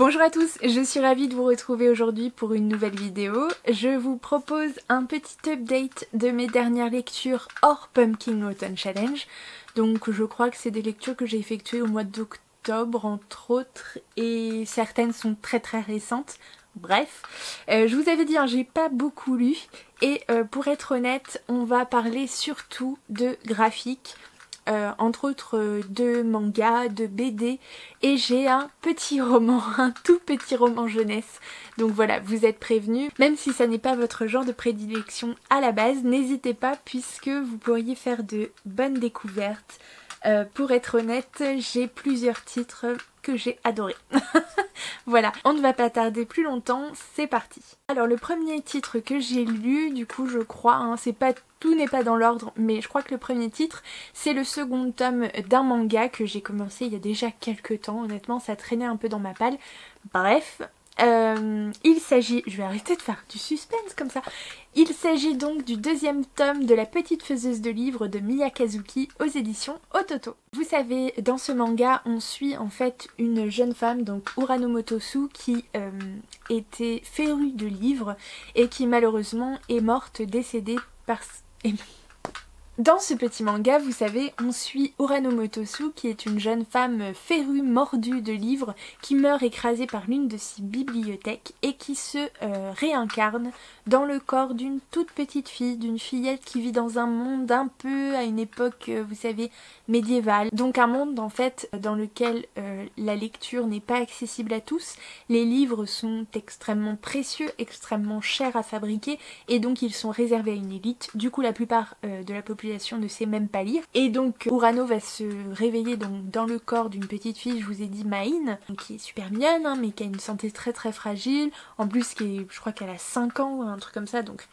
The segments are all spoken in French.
Bonjour à tous, je suis ravie de vous retrouver aujourd'hui pour une nouvelle vidéo. Je vous propose un petit update de mes dernières lectures hors Pumpkin Autumn Challenge. Donc je crois que c'est des lectures que j'ai effectuées au mois d'octobre entre autres et certaines sont très récentes. Bref, je vous avais dit, hein, j'ai pas beaucoup lu et pour être honnête, on va parler surtout de graphiques. Entre autres de mangas, de BD et j'ai un petit roman, un tout petit roman jeunesse. Donc voilà, vous êtes prévenus. Même si ça n'est pas votre genre de prédilection à la base, n'hésitez pas puisque vous pourriez faire de bonnes découvertes. Pour être honnête, j'ai plusieurs titres que j'ai adorés. Voilà, on ne va pas tarder plus longtemps, c'est parti. Alors le premier titre que j'ai lu, du coup je crois, hein, tout n'est pas dans l'ordre, mais je crois que le premier titre, c'est le second tome d'un manga que j'ai commencé il y a déjà quelques temps. Honnêtement, ça traînait un peu dans ma palle. Bref, il s'agit... Je vais arrêter de faire du suspense comme ça. Il s'agit donc du deuxième tome de La Petite Faiseuse de Livres de Miya Kazuki aux éditions Ototo. Vous savez, dans ce manga, on suit en fait une jeune femme, donc Urano Motosu, qui était férue de livres et qui malheureusement est morte, décédée par... Dans ce petit manga, vous savez, on suit Urano Motosu qui est une jeune femme férue, mordue de livres, qui meurt écrasée par l'une de ses bibliothèques et qui se réincarne dans le corps d'une toute petite fille, d'une fillette qui vit dans un monde un peu à une époque, vous savez, médiévale. Donc un monde en fait dans lequel la lecture n'est pas accessible à tous, les livres sont extrêmement précieux, extrêmement chers à fabriquer et donc ils sont réservés à une élite. Du coup la plupart de la population ne sait même pas lire. Et donc Urano va se réveiller donc dans le corps d'une petite fille, je vous ai dit Maïn, qui est super mignonne hein, mais qui a une santé très fragile, en plus je crois qu'elle a 5 ans, un truc comme ça, donc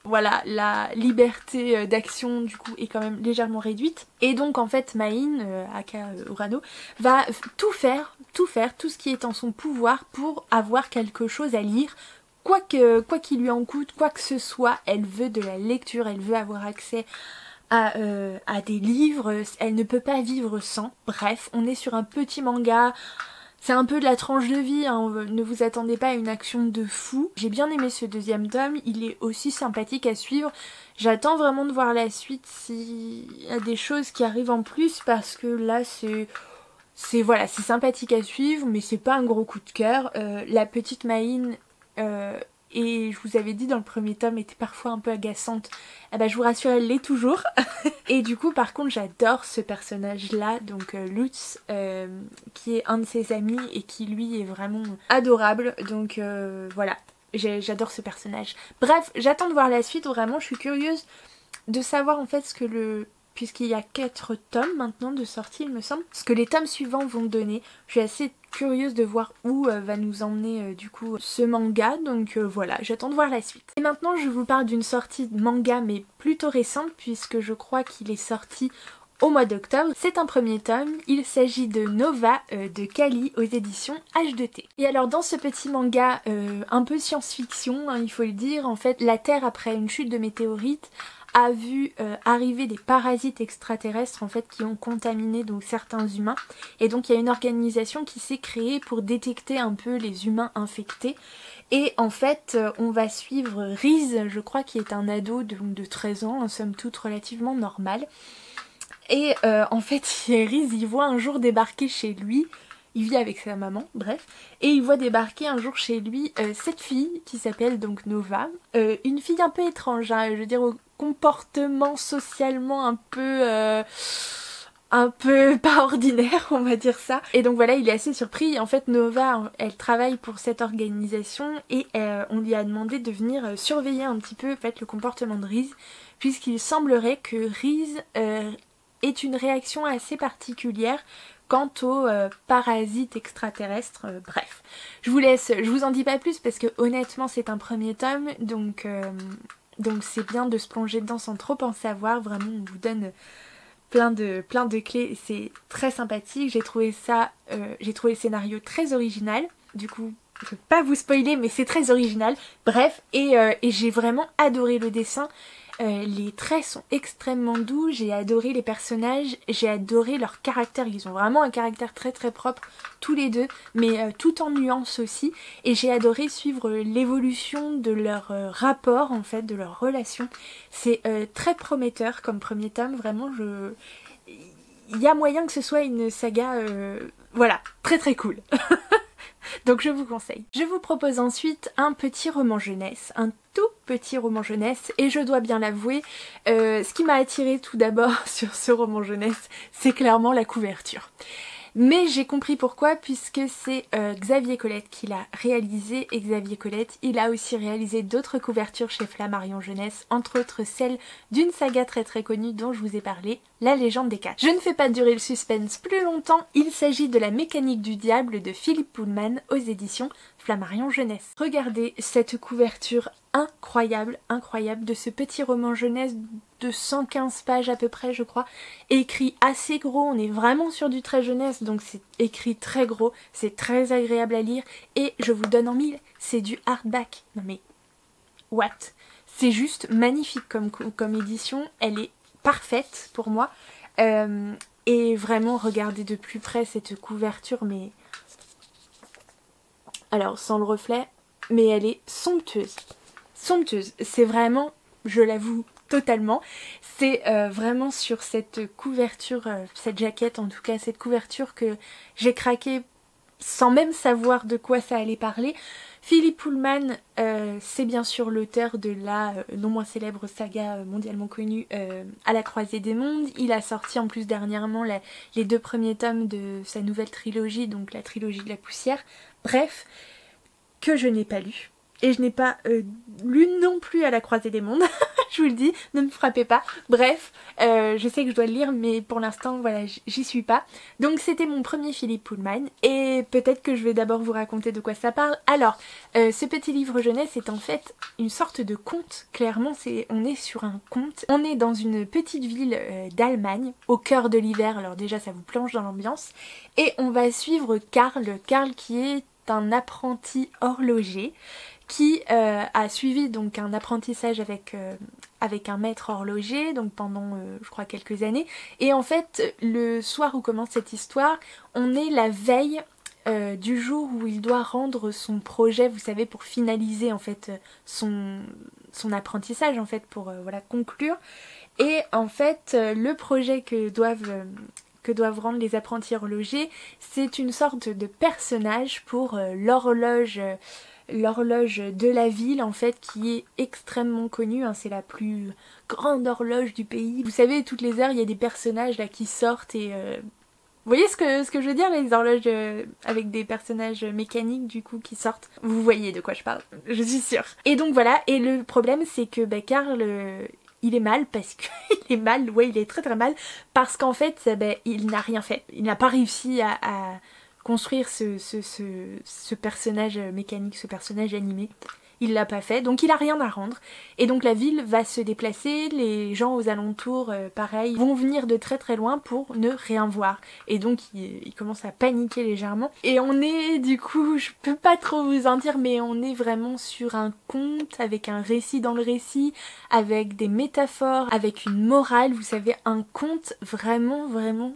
voilà, la liberté d'action du coup est quand même légèrement réduite. Et donc en fait Maïn, aka Urano, va tout faire, tout ce qui est en son pouvoir pour avoir quelque chose à lire. Quoi qu'il lui en coûte, quoi que ce soit, elle veut de la lecture, elle veut avoir accès à des livres, elle ne peut pas vivre sans. Bref, on est sur un petit manga, c'est un peu de la tranche de vie, hein. Ne vous attendez pas à une action de fou. J'ai bien aimé ce deuxième tome, il est aussi sympathique à suivre. J'attends vraiment de voir la suite s'il y a des choses qui arrivent en plus parce que là c'est sympathique à suivre mais c'est pas un gros coup de cœur. La petite Maïn et je vous avais dit dans le premier tome était parfois un peu agaçante, eh ben, je vous rassure elle l'est toujours. Et du coup par contre j'adore ce personnage là, donc Lutz, qui est un de ses amis et qui lui est vraiment adorable, donc voilà, j'adore ce personnage. Bref, j'attends de voir la suite, vraiment je suis curieuse de savoir en fait ce que puisqu'il y a 4 tomes maintenant de sortie il me semble, ce que les tomes suivants vont donner. Je suis assez curieuse de voir où va nous emmener du coup ce manga, donc voilà, j'attends de voir la suite. Et maintenant je vous parle d'une sortie de manga mais plutôt récente puisque je crois qu'il est sorti au mois d'octobre. C'est un premier tome, il s'agit de Nova de Kali aux éditions H2T. Et alors dans ce petit manga un peu science-fiction, hein, il faut le dire, en fait la Terre après une chute de météorites a vu arriver des parasites extraterrestres en fait qui ont contaminé donc certains humains et donc il y a une organisation qui s'est créée pour détecter un peu les humains infectés et en fait on va suivre Riz, je crois qui est un ado de 13 ans, en somme toute relativement normal et en fait Riz il voit un jour débarquer chez lui. Il vit avec sa maman, bref, et il voit débarquer un jour chez lui cette fille qui s'appelle donc Nova, une fille un peu étrange, hein, je veux dire au comportement socialement un peu pas ordinaire, on va dire ça. Et donc voilà, il est assez surpris. En fait, Nova, elle travaille pour cette organisation et on lui a demandé de venir surveiller un petit peu en fait, le comportement de Riz, puisqu'il semblerait que Riz ait une réaction assez particulière quant aux parasites extraterrestres, bref. Je vous en dis pas plus parce que honnêtement c'est un premier tome, donc c'est bien de se plonger dedans sans trop en savoir, vraiment on vous donne plein de clés, c'est très sympathique, j'ai trouvé le scénario très original, du coup je vais pas vous spoiler mais c'est très original, bref, et j'ai vraiment adoré le dessin. Les traits sont extrêmement doux, j'ai adoré les personnages, j'ai adoré leur caractère, ils ont vraiment un caractère très très propre tous les deux, mais tout en nuances aussi, et j'ai adoré suivre l'évolution de leur rapport en fait, de leur relation. C'est très prometteur comme premier tome, vraiment il y a moyen que ce soit une saga, voilà, très très cool. Donc je vous conseille. Je vous propose ensuite un petit roman jeunesse, un tout petit roman jeunesse, et je dois bien l'avouer, ce qui m'a attiré tout d'abord sur ce roman jeunesse, c'est clairement la couverture. Mais j'ai compris pourquoi, puisque c'est Xavier Colette qui l'a réalisé, et Xavier Colette, il a aussi réalisé d'autres couvertures chez Flammarion Jeunesse, entre autres celle d'une saga très très connue dont je vous ai parlé, La Légende des Quatre. Je ne fais pas durer le suspense plus longtemps, il s'agit de La Mécanique du Diable de Philippe Pullman aux éditions Flammarion Jeunesse. Regardez cette couverture incroyable, incroyable de ce petit roman jeunesse de 115 pages à peu près je crois, écrit assez gros, on est vraiment sur du très jeunesse donc c'est écrit très gros, c'est très agréable à lire et je vous le donne en mille, c'est du hardback. Non mais what? C'est juste magnifique comme édition, elle est parfaite pour moi et vraiment regardez de plus près cette couverture, mais alors sans le reflet, mais elle est somptueuse. Somptueuse, c'est vraiment, je l'avoue totalement, c'est vraiment sur cette couverture, cette jaquette en tout cas, cette couverture que j'ai craqué sans même savoir de quoi ça allait parler. Philippe Pullman, c'est bien sûr l'auteur de la non moins célèbre saga mondialement connue À la croisée des mondes. Il a sorti en plus dernièrement les 2 premiers tomes de sa nouvelle trilogie, donc la trilogie de la poussière. Bref, que je n'ai pas lu. Et je n'ai pas lu non plus À la croisée des mondes, je vous le dis, ne me frappez pas. Bref, je sais que je dois le lire, mais pour l'instant, voilà, j'y suis pas. Donc c'était mon premier Philippe Pullman, et peut-être que je vais d'abord vous raconter de quoi ça parle. Alors, ce petit livre jeunesse est en fait une sorte de conte, clairement, on est sur un conte. On est dans une petite ville d'Allemagne, au cœur de l'hiver, alors déjà ça vous plonge dans l'ambiance, et on va suivre Karl qui est un apprenti horloger, qui a suivi donc un apprentissage avec un maître horloger donc pendant je crois quelques années, et en fait le soir où commence cette histoire on est la veille du jour où il doit rendre son projet, vous savez, pour finaliser en fait son apprentissage en fait, pour voilà conclure. Et en fait le projet que doivent rendre les apprentis horlogers, c'est une sorte de personnage pour l'horloge de la ville en fait, qui est extrêmement connue, hein, c'est la plus grande horloge du pays. Vous savez, toutes les heures il y a des personnages là qui sortent et vous voyez ce que je veux dire, les horloges avec des personnages mécaniques du coup qui sortent. Vous voyez de quoi je parle, je suis sûre. Et donc voilà, et le problème c'est que Karl il est mal parce qu'il est mal, ouais il est très très mal, parce qu'en fait il n'a rien fait. Il n'a pas réussi à construire ce personnage mécanique, ce personnage animé. Il l'a pas fait, donc il a rien à rendre. Et donc la ville va se déplacer, les gens aux alentours, pareil, vont venir de très très loin pour ne rien voir. Et donc il commence à paniquer légèrement. Et on est, du coup, je peux pas trop vous en dire, mais on est vraiment sur un conte, avec un récit dans le récit, avec des métaphores, avec une morale, vous savez, un conte vraiment, vraiment...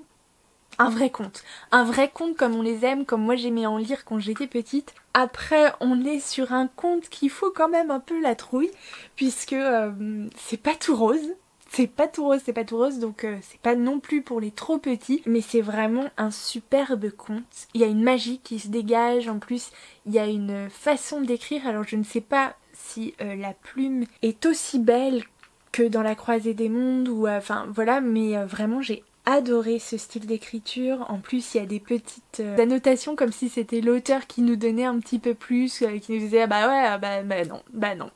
un vrai conte comme on les aime, comme moi j'aimais en lire quand j'étais petite. Après on est sur un conte qui fout quand même un peu la trouille, puisque c'est pas tout rose. C'est pas tout rose, donc c'est pas non plus pour les trop petits, mais c'est vraiment un superbe conte. Il y a une magie qui se dégage, en plus il y a une façon d'écrire, alors je ne sais pas si la plume est aussi belle que dans La Croisée des Mondes, ou enfin voilà, mais vraiment j'ai adoré ce style d'écriture. En plus il y a des petites annotations comme si c'était l'auteur qui nous donnait un petit peu plus, qui nous disait ah bah ouais, bah non,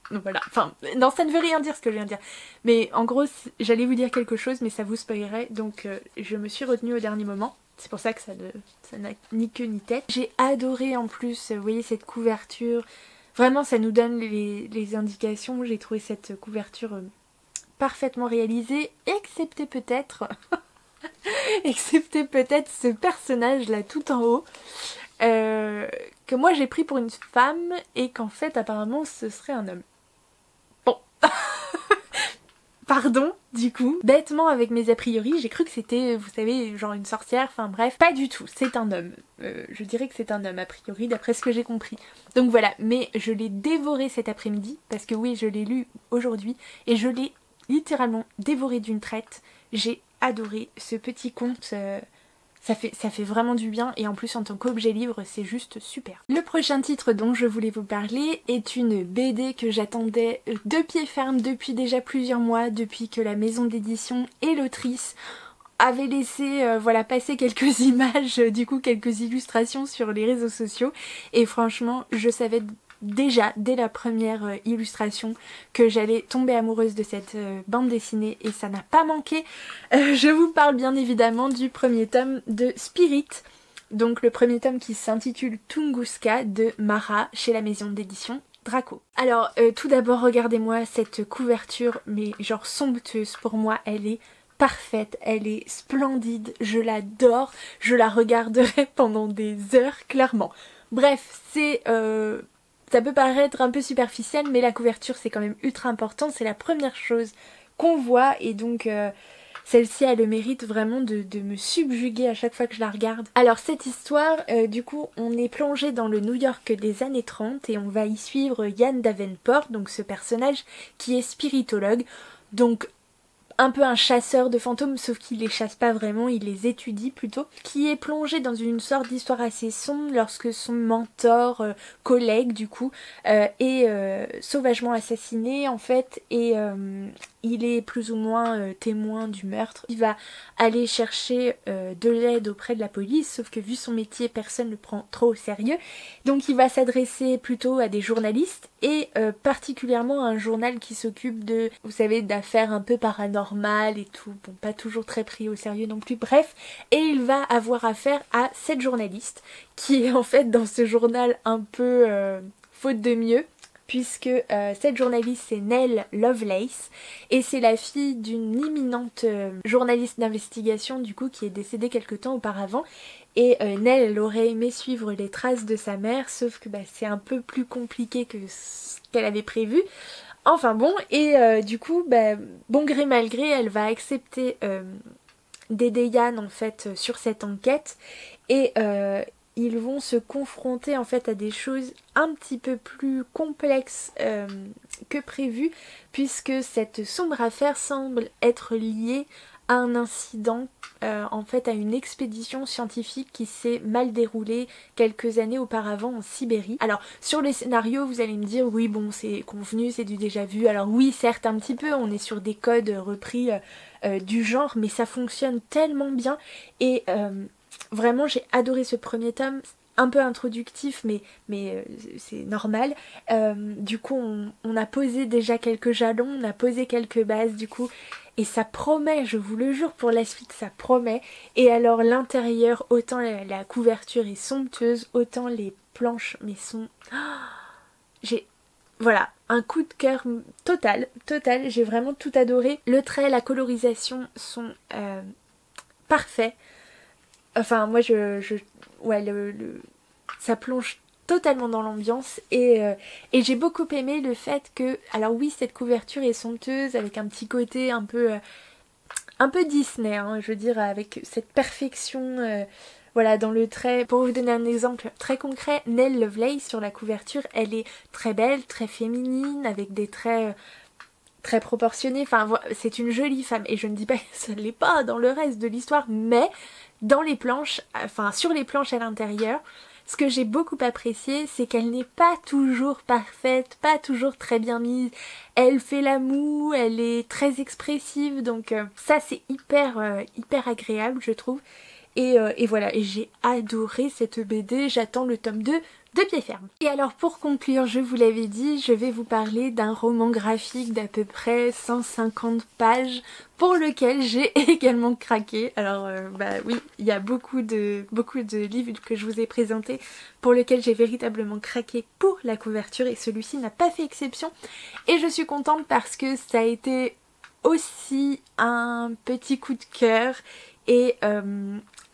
voilà, enfin non, ça ne veut rien dire ce que je viens de dire, mais en gros j'allais vous dire quelque chose mais ça vous spoilerait, donc je me suis retenue au dernier moment. C'est pour ça que ça n'a ni queue ni tête. J'ai adoré en plus, vous voyez cette couverture, vraiment ça nous donne les indications. J'ai trouvé cette couverture parfaitement réalisée, excepté peut-être ce personnage là tout en haut, que moi j'ai pris pour une femme et qu'en fait apparemment ce serait un homme. Bon. pardon, du coup. Bêtement, avec mes a priori, j'ai cru que c'était, vous savez, genre une sorcière, enfin bref. Pas du tout, c'est un homme. Je dirais que c'est un homme, a priori, d'après ce que j'ai compris. Donc voilà, mais je l'ai dévoré cet après-midi, parce que oui, je l'ai lu aujourd'hui, et je l'ai littéralement dévoré d'une traite. J'ai adoré ce petit conte. Ça fait vraiment du bien et en plus en tant qu'objet livre c'est juste super. Le prochain titre dont je voulais vous parler est une BD que j'attendais de pied ferme depuis déjà plusieurs mois, depuis que la maison d'édition et l'autrice avaient laissé voilà, passer quelques images, du coup quelques illustrations sur les réseaux sociaux et franchement je savais déjà dès la première illustration que j'allais tomber amoureuse de cette bande dessinée et ça n'a pas manqué. Je vous parle bien évidemment du premier tome de Spirit, donc le premier tome qui s'intitule Tunguska de Mara chez la maison d'édition Draco. Alors tout d'abord regardez-moi cette couverture mais genre somptueuse, pour moi elle est parfaite, elle est splendide, je l'adore, je la regarderai pendant des heures clairement. Bref, c'est... ça peut paraître un peu superficiel mais la couverture c'est quand même ultra important, c'est la première chose qu'on voit et donc celle-ci a le mérite vraiment de me subjuguer à chaque fois que je la regarde. Alors cette histoire, du coup on est plongé dans le New York des années 30 et on va y suivre Ian Davenport, donc ce personnage qui est spiritologue, donc un peu un chasseur de fantômes, sauf qu'il les chasse pas vraiment, il les étudie plutôt, qui est plongé dans une sorte d'histoire assez sombre lorsque son mentor, collègue du coup, est sauvagement assassiné en fait, et il est plus ou moins témoin du meurtre. Il va aller chercher de l'aide auprès de la police, sauf que vu son métier, personne ne le prend trop au sérieux, donc il va s'adresser plutôt à des journalistes, et particulièrement à un journal qui s'occupe de, vous savez, d'affaires un peu paranormales et tout, bon pas toujours très pris au sérieux non plus, bref, et il va avoir affaire à cette journaliste, qui est en fait dans ce journal un peu faute de mieux, puisque cette journaliste c'est Nell Lovelace et c'est la fille d'une imminente journaliste d'investigation du coup qui est décédée quelque temps auparavant, et Nell elle aurait aimé suivre les traces de sa mère, sauf que c'est un peu plus compliqué que ce qu'elle avait prévu. Enfin bon, et du coup bon gré mal gré elle va accepter d'aider Yann en fait sur cette enquête, et ils vont se confronter en fait à des choses un petit peu plus complexes que prévu, puisque cette sombre affaire semble être liée à un incident, en fait à une expédition scientifique qui s'est mal déroulée quelques années auparavant en Sibérie. Alors sur les scénarios vous allez me dire oui bon c'est convenu, c'est du déjà vu, alors oui certes un petit peu, on est sur des codes repris du genre, mais ça fonctionne tellement bien et vraiment j'ai adoré ce premier tome, un peu introductif mais c'est normal. Du coup on a posé déjà quelques jalons, on a posé quelques bases du coup, et ça promet, je vous le jure, pour la suite ça promet. Et alors l'intérieur, autant la couverture est somptueuse, autant les planches mais sont... j'ai... Voilà, un coup de cœur total, j'ai vraiment tout adoré. Le trait, la colorisation sont parfaits. Enfin moi ouais ça plonge totalement dans l'ambiance, et j'ai beaucoup aimé le fait que, alors oui cette couverture est somptueuse avec un petit côté un peu Disney, hein, je veux dire, avec cette perfection voilà dans le trait. Pour vous donner un exemple très concret, Nell Lovelace sur la couverture elle est très belle, très féminine, avec des traits très proportionnés, enfin c'est une jolie femme, et je ne dis pas que ça ne l'est pas dans le reste de l'histoire, mais dans les planches, enfin sur les planches à l'intérieur, ce que j'ai beaucoup apprécié, c'est qu'elle n'est pas toujours parfaite, pas toujours très bien mise. Elle fait la moue, elle est très expressive, donc ça c'est hyper agréable je trouve. Et voilà, et j'ai adoré cette BD, j'attends le tome 2 de pied ferme. Et alors pour conclure, je vous l'avais dit, je vais vous parler d'un roman graphique d'à peu près 150 pages pour lequel j'ai également craqué. Alors oui, il y a beaucoup de livres que je vous ai présentés pour lesquels j'ai véritablement craqué pour la couverture, et celui-ci n'a pas fait exception. Et je suis contente parce que ça a été aussi un petit coup de cœur, et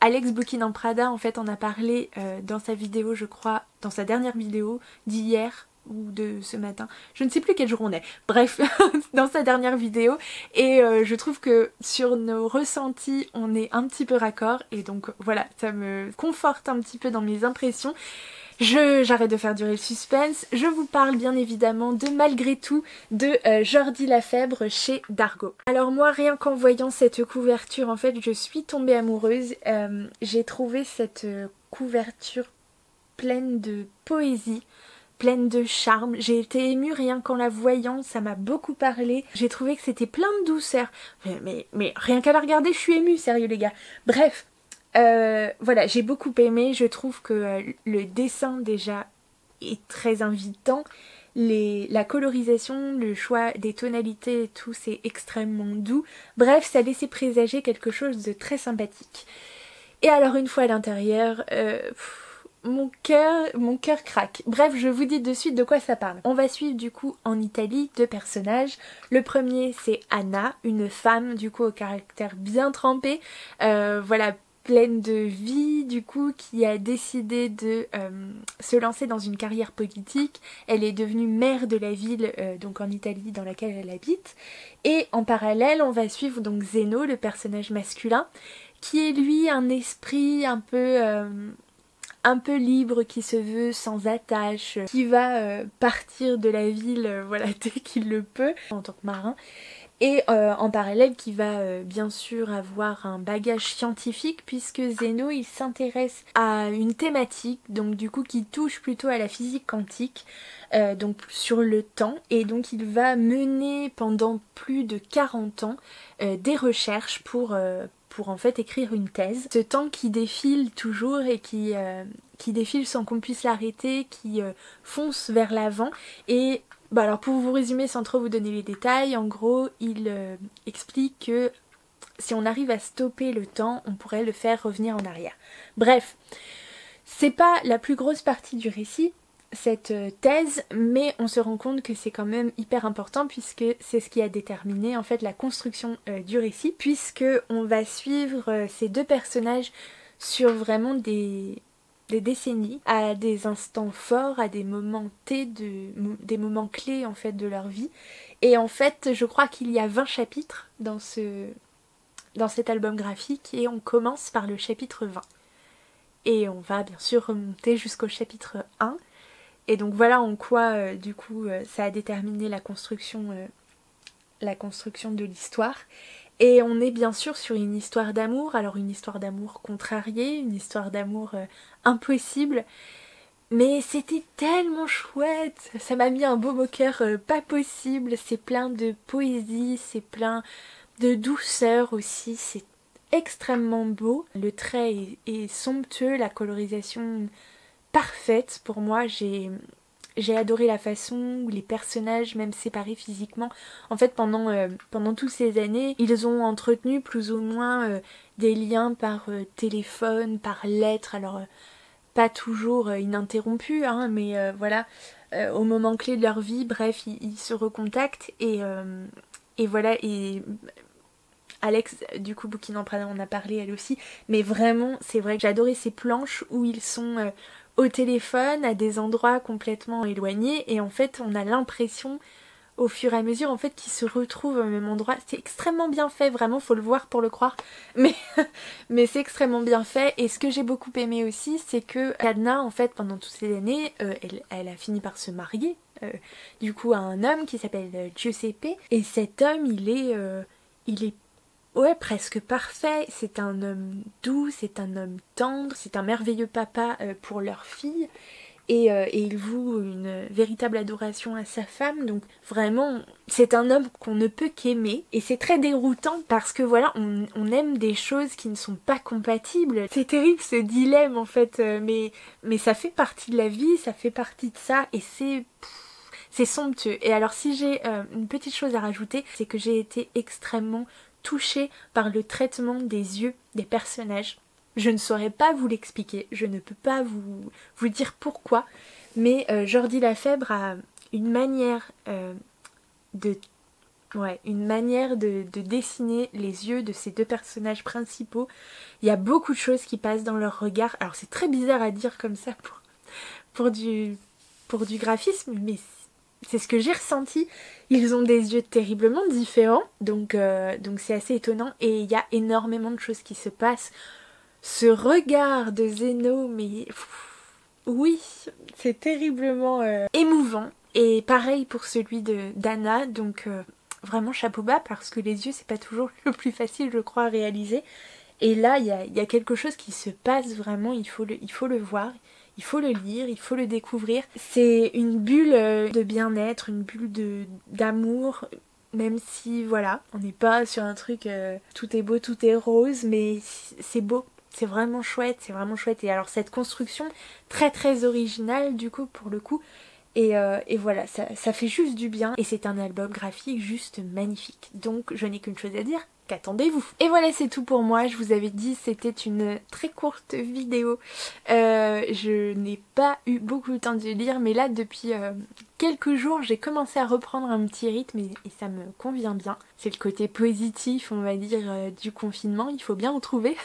Alex Bookin en Prada en fait en a parlé dans sa vidéo, je crois, dans sa dernière vidéo d'hier, ou de ce matin, je ne sais plus quel jour on est, bref, dans sa dernière vidéo, et je trouve que sur nos ressentis on est un petit peu raccord, et donc voilà, ça me conforte un petit peu dans mes impressions. J'arrête de faire durer le suspense, je vous parle bien évidemment de Malgré tout de Jordi Lafèbre chez Dargaud. Alors moi, rien qu'en voyant cette couverture, en fait je suis tombée amoureuse. J'ai trouvé cette couverture pleine de poésie, pleine de charme. J'ai été émue rien qu'en la voyant, ça m'a beaucoup parlé. J'ai trouvé que c'était plein de douceur. Mais rien qu'à la regarder, je suis émue, sérieux les gars. Bref. Voilà, j'ai beaucoup aimé, je trouve que le dessin déjà est très invitant, la colorisation, le choix des tonalités et tout, c'est extrêmement doux. Bref, ça laissait présager quelque chose de très sympathique. Et alors une fois à l'intérieur, mon cœur craque. Bref, je vous dis de suite de quoi ça parle. On va suivre du coup en Italie 2 personnages. Le premier c'est Anna, une femme du coup au caractère bien trempé, voilà, pleine de vie du coup, qui a décidé de se lancer dans une carrière politique. Elle est devenue maire de la ville donc en Italie dans laquelle elle habite, et en parallèle on va suivre donc Zeno, le personnage masculin, qui est lui un esprit un peu libre, qui se veut sans attache, qui va partir de la ville voilà, dès qu'il le peut en tant que marin. Et en parallèle qui va bien sûr avoir un bagage scientifique, puisque Zeno il s'intéresse à une thématique donc du coup qui touche plutôt à la physique quantique, donc sur le temps, et donc il va mener pendant plus de 40 ans des recherches pour en fait écrire une thèse. Ce temps qui défile toujours et qui défile sans qu'on puisse l'arrêter, qui fonce vers l'avant. Et bah alors pour vous résumer sans trop vous donner les détails, en gros il explique que si on arrive à stopper le temps, on pourrait le faire revenir en arrière. Bref, c'est pas la plus grosse partie du récit, cette thèse, mais on se rend compte que c'est quand même hyper important, puisque c'est ce qui a déterminé en fait la construction du récit, puisque on va suivre ces 2 personnages sur vraiment des décennies, à des instants forts, à des moments des moments clés en fait de leur vie. Et en fait, je crois qu'il y a 20 chapitres dans cet album graphique, et on commence par le chapitre 20. Et on va bien sûr remonter jusqu'au chapitre 1. Et donc voilà en quoi du coup ça a déterminé la construction de l'histoire. Et on est bien sûr sur une histoire d'amour, alors une histoire d'amour contrariée, une histoire d'amour impossible, mais c'était tellement chouette, ça m'a mis un baume au cœur pas possible, c'est plein de poésie, c'est plein de douceur aussi, c'est extrêmement beau, le trait est somptueux, la colorisation parfaite pour moi, j'ai adoré la façon où les personnages, même séparés physiquement, en fait pendant toutes ces années, ils ont entretenu plus ou moins des liens par téléphone, par lettre, alors pas toujours ininterrompus, hein, mais voilà, au moment clé de leur vie, bref, ils se recontactent, et voilà, et Alex, du coup, Booking Emprunté en a parlé elle aussi, mais vraiment, c'est vrai que j'ai adoré ces planches où ils sont au téléphone, à des endroits complètement éloignés, et en fait, on a l'impression, au fur et à mesure, en fait, qu'ils se retrouvent au même endroit. C'est extrêmement bien fait, vraiment, faut le voir pour le croire, mais, mais c'est extrêmement bien fait. Et ce que j'ai beaucoup aimé aussi, c'est que Anna, en fait, pendant toutes ces années, elle a fini par se marier, du coup, à un homme qui s'appelle Giuseppe, et cet homme, il est ouais, presque parfait. C'est un homme doux, c'est un homme tendre, c'est un merveilleux papa pour leur fille, et il voue une véritable adoration à sa femme, donc vraiment c'est un homme qu'on ne peut qu'aimer, et c'est très déroutant parce que voilà, on aime des choses qui ne sont pas compatibles. C'est terrible ce dilemme en fait, mais ça fait partie de la vie, ça fait partie de ça, et c'est somptueux. Et alors si j'ai une petite chose à rajouter, c'est que j'ai été extrêmement touchée par le traitement des yeux des personnages. Je ne saurais pas vous l'expliquer, je ne peux pas vous dire pourquoi, mais Jordi Lafèbre a une manière de dessiner les yeux de ces 2 personnages principaux. Il y a beaucoup de choses qui passent dans leur regard. Alors c'est très bizarre à dire comme ça pour du pour du graphisme, mais c'est ce que j'ai ressenti. Ils ont des yeux terriblement différents, donc c'est assez étonnant et il y a énormément de choses qui se passent. Ce regard de Zeno, mais oui, c'est terriblement émouvant. Et pareil pour celui d'Anna, donc vraiment chapeau bas parce que les yeux c'est pas toujours le plus facile je crois à réaliser. Et là il y a quelque chose qui se passe vraiment, il faut le voir. Il faut le lire, il faut le découvrir. C'est une bulle de bien-être, une bulle d'amour, même si voilà, on n'est pas sur un truc tout est beau, tout est rose, mais c'est beau, c'est vraiment chouette, c'est vraiment chouette. Et alors cette construction très très originale du coup pour le coup, et voilà, ça fait juste du bien. Et c'est un album graphique juste magnifique. Donc je n'ai qu'une chose à dire, qu'attendez-vous. Et voilà, c'est tout pour moi. Je vous avais dit c'était une très courte vidéo. Je n'ai pas eu beaucoup de temps de lire, mais là depuis quelques jours j'ai commencé à reprendre un petit rythme et ça me convient bien. C'est le côté positif on va dire du confinement, il faut bien en trouver.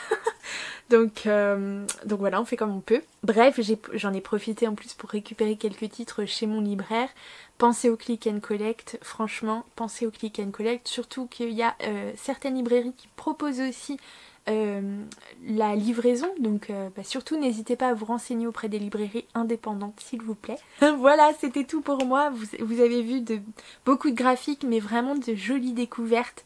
Donc voilà, on fait comme on peut. Bref, j'en ai profité en plus pour récupérer quelques titres chez mon libraire. Pensez au click and collect, franchement, pensez au click and collect. Surtout qu'il y a certaines librairies qui proposent aussi la livraison. Donc surtout n'hésitez pas à vous renseigner auprès des librairies indépendantes s'il vous plaît. Voilà, c'était tout pour moi. Vous avez vu beaucoup de graphiques mais vraiment de jolies découvertes.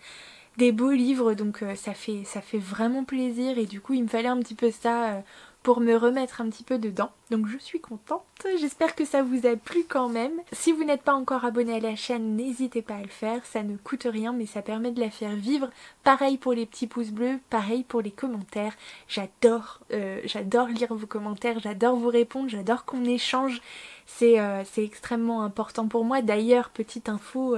Des beaux livres, donc ça fait vraiment plaisir et du coup il me fallait un petit peu ça pour me remettre un petit peu dedans. Donc je suis contente, j'espère que ça vous a plu quand même. Si vous n'êtes pas encore abonné à la chaîne, n'hésitez pas à le faire, ça ne coûte rien mais ça permet de la faire vivre. Pareil pour les petits pouces bleus, pareil pour les commentaires. J'adore lire vos commentaires, j'adore vous répondre, j'adore qu'on échange. C'est extrêmement important pour moi. D'ailleurs, petite info...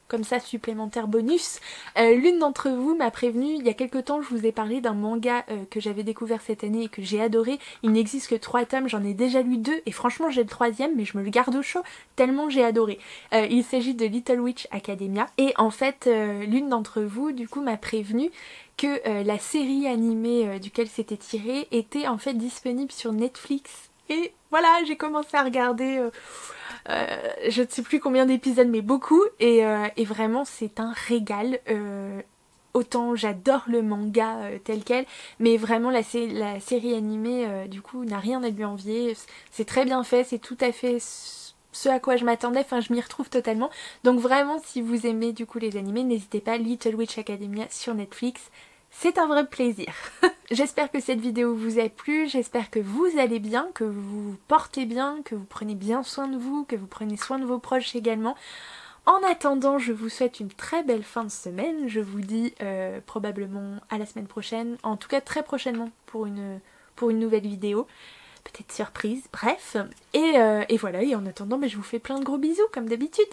comme ça, supplémentaire bonus. L'une d'entre vous m'a prévenu, il y a quelques temps, je vous ai parlé d'un manga que j'avais découvert cette année et que j'ai adoré. Il n'existe que 3 tomes, j'en ai déjà lu 2 et franchement j'ai le 3e mais je me le garde au chaud tellement j'ai adoré. Il s'agit de Little Witch Academia et en fait l'une d'entre vous du coup m'a prévenu que la série animée duquel c'était tiré était en fait disponible sur Netflix. Et voilà, j'ai commencé à regarder, je ne sais plus combien d'épisodes, mais beaucoup, et vraiment c'est un régal. Autant j'adore le manga tel quel, mais vraiment la série animée du coup n'a rien à lui envier. C'est très bien fait, c'est tout à fait ce à quoi je m'attendais, enfin je m'y retrouve totalement. Donc vraiment si vous aimez du coup les animés, n'hésitez pas, Little Witch Academia sur Netflix. C'est un vrai plaisir. J'espère que cette vidéo vous a plu, j'espère que vous allez bien, que vous vous portez bien, que vous prenez bien soin de vous, que vous prenez soin de vos proches également. En attendant, je vous souhaite une très belle fin de semaine. Je vous dis probablement à la semaine prochaine, en tout cas très prochainement pour une nouvelle vidéo. Peut-être surprise, bref. Et voilà, et en attendant, je vous fais plein de gros bisous comme d'habitude.